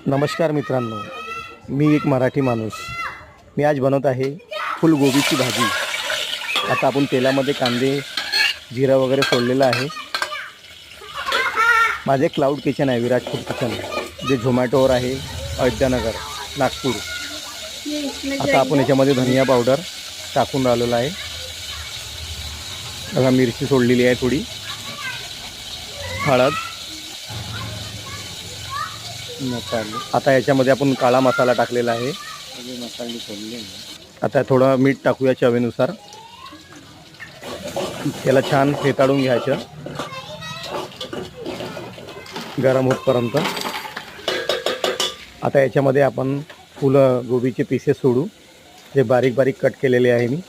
नमस्कार मित्रांनो, मी एक मराठी माणूस. मी आज बनवत आहे फुलगोबीची भाजी. आता आपण तेलामध्ये कांदे जिरा वगैरे सोडलेला आहे. माझे क्लाउड किचन आहे, विराज फूड किचन, जे झोमॅटोवर आहे, अयोध्यानगर, नागपूर. आता आपण याच्यामध्ये धनिया पावडर टाकून राहिलेला आहे. बघा, मिरची सोडलेली आहे, थोडी हळद. मसाले आता याच्यामध्ये आपण काळा मसाला टाकलेला आहे. मसाले सोडले. आता थोडं मीठ टाकूया चवीनुसार. त्याला छान फेटाळून घ्यायचं गरम होतपर्यंत. आता याच्यामध्ये आपण गोबीचे पीसेस सोडू, जे बारीक बारीक कट केलेले आहे मी.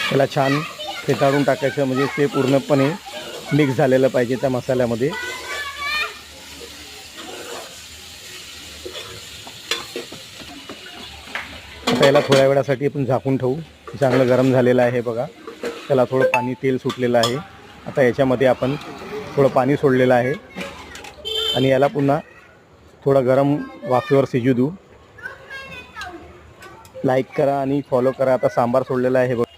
त्याला छान फेटाळून टाकायचं, म्हणजे ते पूर्णपणे मिक्स झालेलं पाहिजे त्या मसाल्यामध्ये. आता याला थोड्या वेळासाठी आपण झाकून ठेवू. चांगलं गरम झालेलं आहे बघा. त्याला थोडं पाणी तेल सुटलेलं आहे. आता याच्यामध्ये आपण थोडं पाणी सोडलेलं आहे आणि याला पुन्हा थोडं गरम वाफेवर शिजू देऊ. लाईक करा आणि फॉलो करा. आता सांबार सोडलेला आहे बघा.